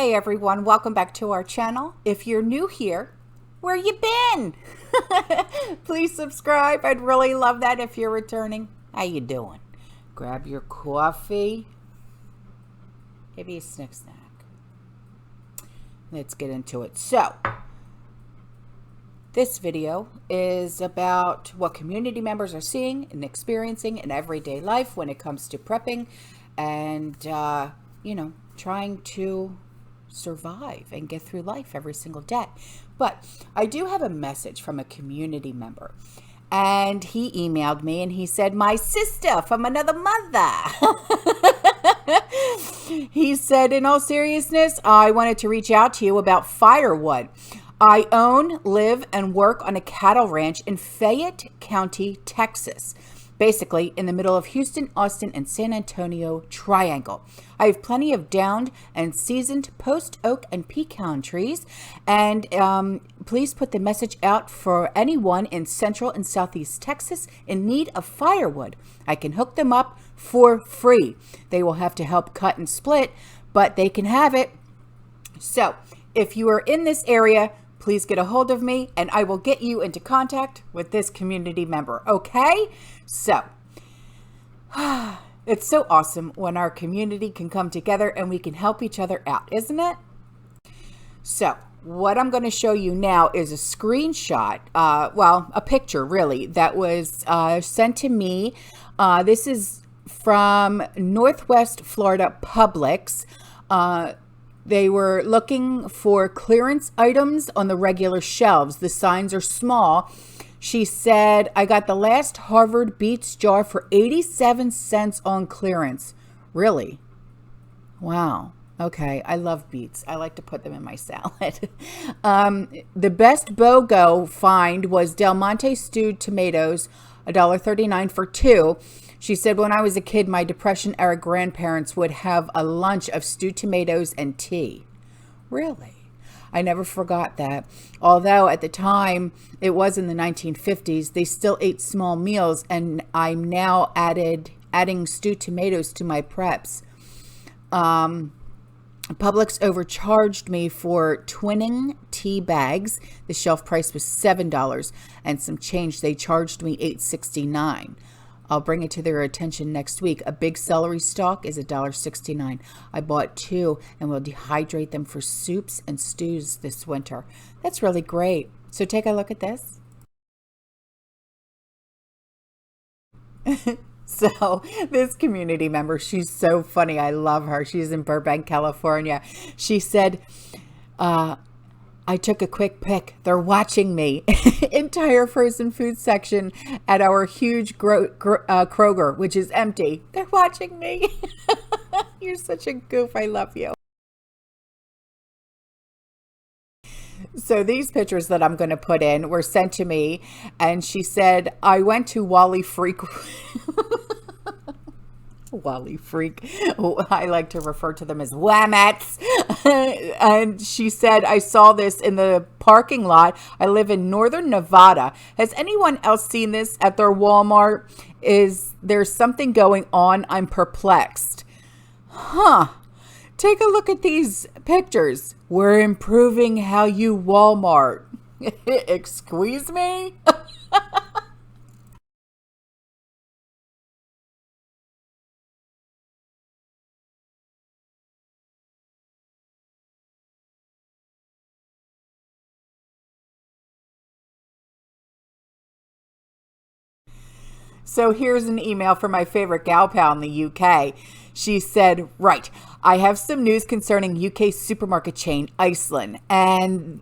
Hey everyone, welcome back to our channel. If you're new here, where you been? Please subscribe. I'd really love that if you're returning. How you doing? Grab your coffee. Maybe a snack. Let's get into it. So, this video is about what community members are seeing and experiencing in everyday life when it comes to prepping and, trying to survive and get through life every single day. But I do have a message from a community member, and he emailed me and he said, "My sister from another mother." He said, "In all seriousness, I wanted to reach out to you about firewood. I own, live, and work on a cattle ranch in Fayette County, Texas, basically in the middle of Houston, Austin, and San Antonio triangle. I have plenty of downed and seasoned post oak and pecan trees, and please put the message out for anyone in Central and Southeast Texas in need of firewood. I can hook them up for free. They will have to help cut and split, but they can have it. So if you are in this area, please get a hold of me and I will get you into contact with this community member." Okay? So, it's so awesome when our community can come together and we can help each other out, isn't it? So, what I'm going to show you now is a screenshot, a picture really, that was sent to me. This is from Northwest Florida Publix. They were looking for clearance items on the regular shelves. The signs are small. She said, "I got the last Harvard Beets jar for 87 cents on clearance." Really? Wow. Okay. I love beets. I like to put them in my salad. The best BOGO find was Del Monte stewed tomatoes, $1.39 for two. She said, "When I was a kid, my Depression-era grandparents would have a lunch of stewed tomatoes and tea." Really? I never forgot that. Although at the time, it was in the 1950s, they still ate small meals, and I'm now adding stewed tomatoes to my preps. Publix overcharged me for twinning tea bags. The shelf price was $7 and some change. They charged me $8.69. I'll bring it to their attention next week. A big celery stalk is $1.69. I bought two and will dehydrate them for soups and stews this winter. That's really great. So take a look at this. So this community member, she's so funny. I love her. She's in Burbank, California. She said, "I took a quick pic. They're watching me." Entire frozen food section at our huge Kroger, which is empty. They're watching me. You're such a goof. I love you. So these pictures that I'm going to put in were sent to me, and she said, "I went to Wally Freak." Wally Freak. I like to refer to them as Whammats. And she said, "I saw this in the parking lot. I live in northern Nevada. Has anyone else seen this at their Walmart? Is there something going on? I'm perplexed." Huh. Take a look at these pictures. "We're improving how you Walmart." Excuse me? So here's an email from my favorite gal pal in the UK. She said, "Right, I have some news concerning UK supermarket chain Iceland, and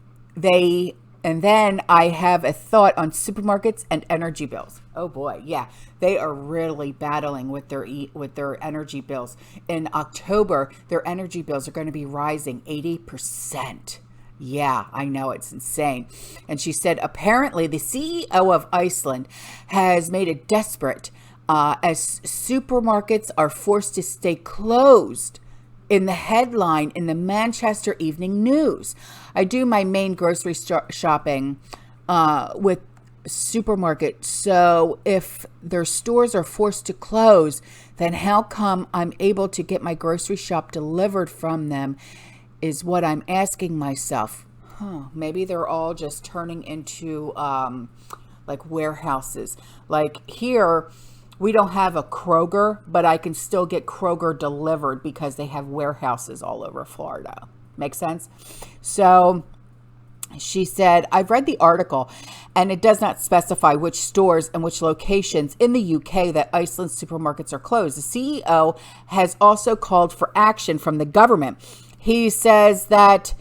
then I have a thought on supermarkets and energy bills." Oh boy, yeah, they are really battling with their energy bills. In October, their energy bills are going to be rising 80%. Yeah, I know, it's insane. And she said, apparently the CEO of Iceland has made it desperate as supermarkets are forced to stay closed. In the headline in the Manchester Evening News. I do my main grocery shopping with supermarket. So if their stores are forced to close, then how come I'm able to get my grocery shop delivered from them? is what I'm asking myself. Maybe they're all just turning into like warehouses. Like here, we don't have a Kroger, but I can still get Kroger delivered because they have warehouses all over Florida. Make sense? So she said, I've read the article and it does not specify which stores and which locations in the UK that Iceland's supermarkets are closed. The CEO has also called for action from the government. He says that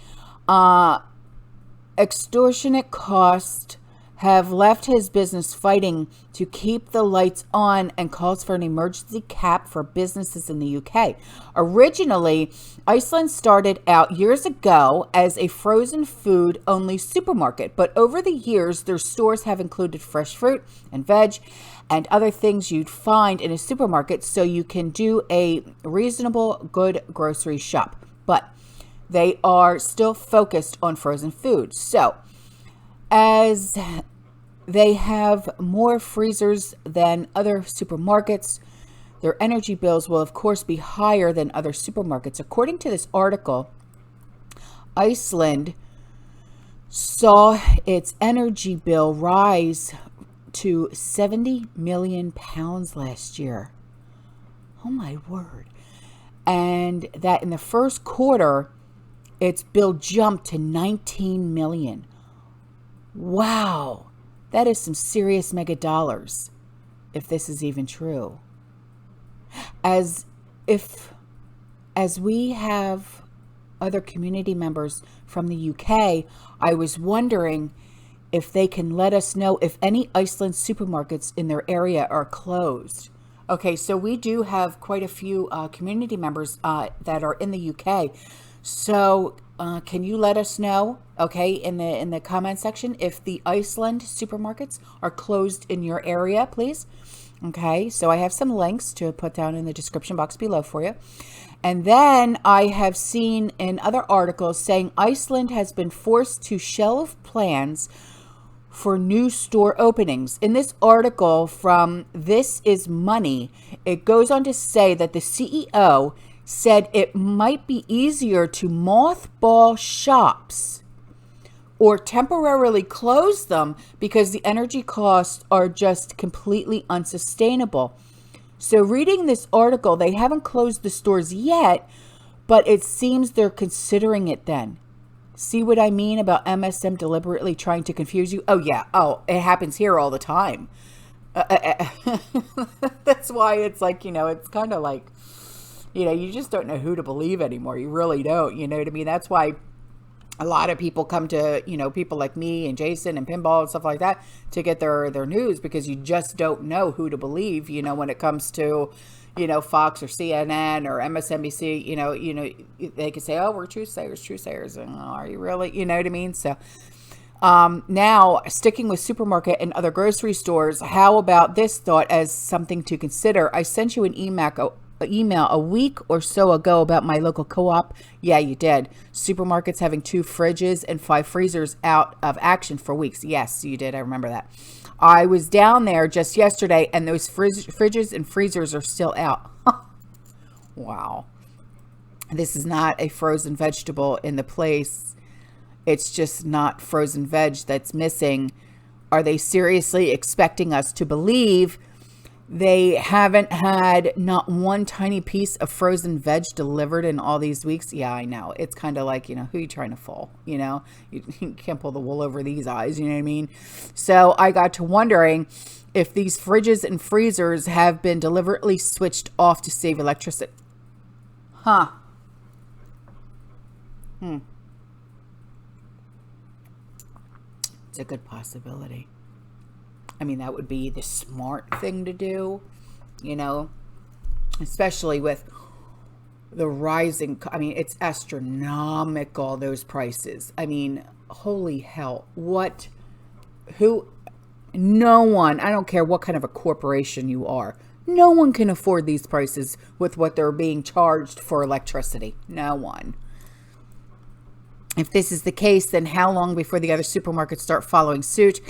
extortionate costs have left his business fighting to keep the lights on and calls for an emergency cap for businesses in the UK. Originally, Iceland started out years ago as a frozen food only supermarket, but over the years, their stores have included fresh fruit and veg and other things you'd find in a supermarket, so you can do a reasonable, good grocery shop. But they are still focused on frozen food. So, as they have more freezers than other supermarkets, their energy bills will, of course, be higher than other supermarkets. According to this article, Iceland saw its energy bill rise to £70 million last year. Oh, my word. And that in the first quarter, its bill jumped to 19 million. Wow, that is some serious mega dollars, if this is even true. As we have other community members from the UK, I was wondering if they can let us know if any Iceland supermarkets in their area are closed. Okay, so we do have quite a few community members that are in the UK. So can you let us know, okay, in the comment section, if the Iceland supermarkets are closed in your area, please? Okay, so I have some links to put down in the description box below for you. And then I have seen in other articles saying Iceland has been forced to shelve plans for new store openings. In this article from This Is Money, it goes on to say that the CEO said it might be easier to mothball shops or temporarily close them because the energy costs are just completely unsustainable. So reading this article, they haven't closed the stores yet, but it seems they're considering it then. See what I mean about MSM deliberately trying to confuse you? Oh, yeah. Oh, it happens here all the time. That's why it's like, it's kind of like, you just don't know who to believe anymore. You really don't. You know what I mean? That's why a lot of people come to, people like me and Jason and Pinball and stuff like that to get their news, because you just don't know who to believe, when it comes to, Fox or CNN or MSNBC, they could say, oh, we're truth sayers. And, are you really? You know what I mean? So now sticking with supermarket and other grocery stores, how about this thought as something to consider? I sent you an email a week or so ago about my local co-op. Yeah, you did. Supermarkets having 2 fridges and 5 freezers out of action for weeks. Yes, you did. I remember that. I was down there just yesterday and those fridges and freezers are still out. Wow. This is not a frozen vegetable in the place. It's just not frozen veg that's missing. Are they seriously expecting us to believe they haven't had not one tiny piece of frozen veg delivered in all these weeks? Yeah, I know. It's kind of like, who are you trying to fool? You can't pull the wool over these eyes. You know what I mean? So I got to wondering if these fridges and freezers have been deliberately switched off to save electricity. Huh. It's a good possibility. I mean, that would be the smart thing to do, especially with the rising. I mean, it's astronomical, those prices. I mean, holy hell. No one, I don't care what kind of a corporation you are, no one can afford these prices with what they're being charged for electricity. No one. If this is the case, then how long before the other supermarkets start following suit?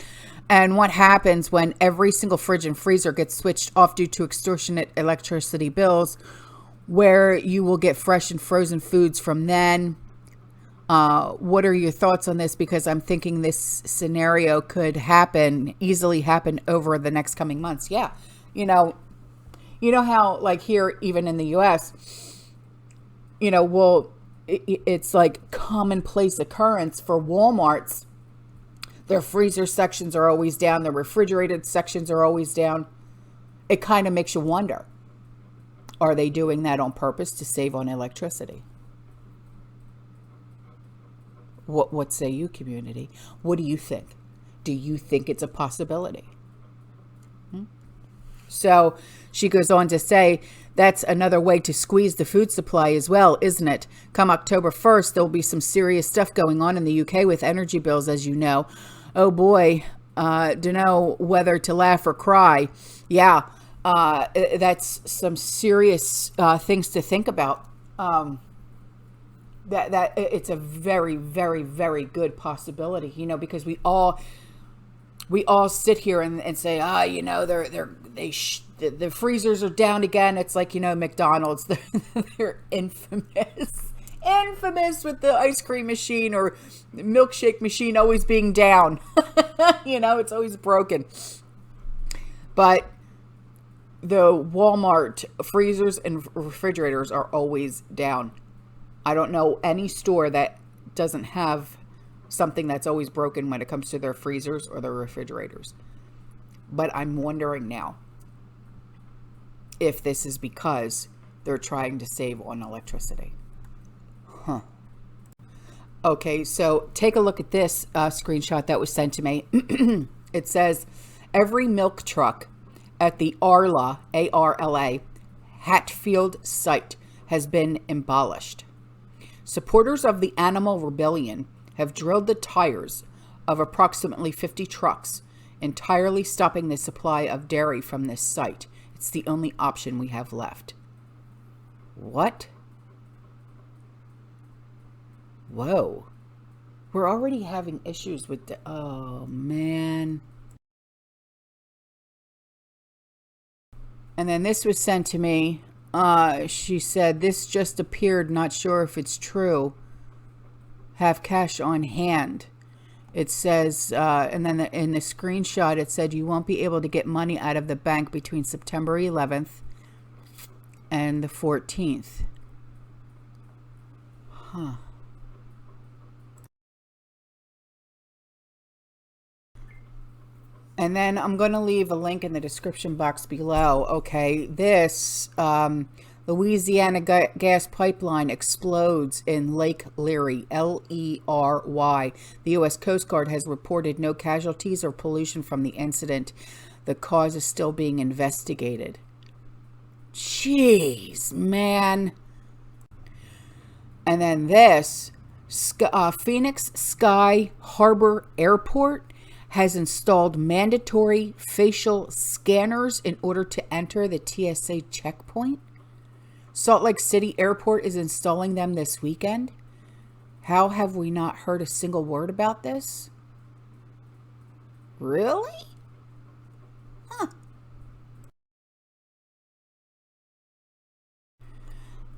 And what happens when every single fridge and freezer gets switched off due to extortionate electricity bills, where you will get fresh and frozen foods from then? What are your thoughts on this? Because I'm thinking this scenario could easily happen over the next coming months. Yeah. You know how like here, even in the US, it's like commonplace occurrence for Walmarts. Their freezer sections are always down. Their refrigerated sections are always down. It kind of makes you wonder, are they doing that on purpose to save on electricity? What say you, community? What do you think? Do you think it's a possibility? So she goes on to say, that's another way to squeeze the food supply as well, isn't it? Come October 1st, there'll be some serious stuff going on in the UK with energy bills, as you know. Oh boy, don't know whether to laugh or cry. Yeah, that's some serious things to think about. That it's a very, very, very good possibility, because we all sit here and say, the freezers are down again. It's like, McDonald's, they're infamous with the ice cream machine or milkshake machine always being down. It's always broken. But the Walmart freezers and refrigerators are always down. I don't know any store that doesn't have something that's always broken when it comes to their freezers or their refrigerators. But I'm wondering now if this is because they're trying to save on electricity. Okay, so take a look at this screenshot that was sent to me. It says, every milk truck at the Arla, A-R-L-A, Hatfield site has been abolished. Supporters of the Animal Rebellion have drilled the tires of approximately 50 trucks, entirely stopping the supply of dairy from this site. It's the only option we have left. What? Whoa. We're already having issues with oh, man. And then this was sent to me. She said, this just appeared, not sure if it's true. Have cash on hand. It says, and then in the screenshot, it said you won't be able to get money out of the bank between September 11th and the 14th. Huh. And then I'm going to leave a link in the description box below. Okay, this Louisiana gas pipeline explodes in Lake Leary, L-E-R-Y. The U.S. Coast Guard has reported no casualties or pollution from the incident. The cause is still being investigated. Jeez, man. And then this, Phoenix Sky Harbor Airport has installed mandatory facial scanners in order to enter the TSA checkpoint. Salt Lake City Airport is installing them this weekend. How have we not heard a single word about this? Really? Huh.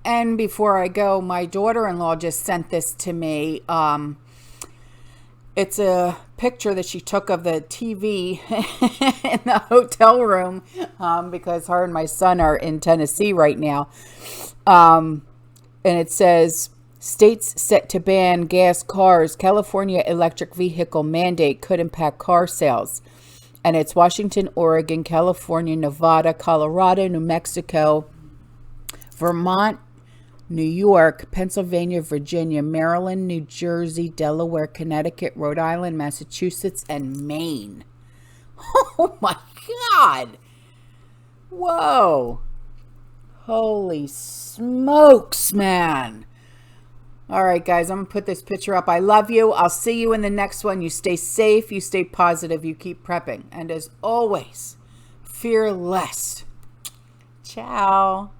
And before I go, my daughter-in-law just sent this to me. It's a picture that she took of the TV in the hotel room because her and my son are in Tennessee right now. And it says, states set to ban gas cars. California electric vehicle mandate could impact car sales. And it's Washington, Oregon, California, Nevada, Colorado, New Mexico, Vermont, New York, Pennsylvania, Virginia, Maryland, New Jersey, Delaware, Connecticut, Rhode Island, Massachusetts, and Maine. Oh my God. Whoa. Holy smokes, man. All right, guys, I'm going to put this picture up. I love you. I'll see you in the next one. You stay safe. You stay positive. You keep prepping. And as always, fear less. Ciao.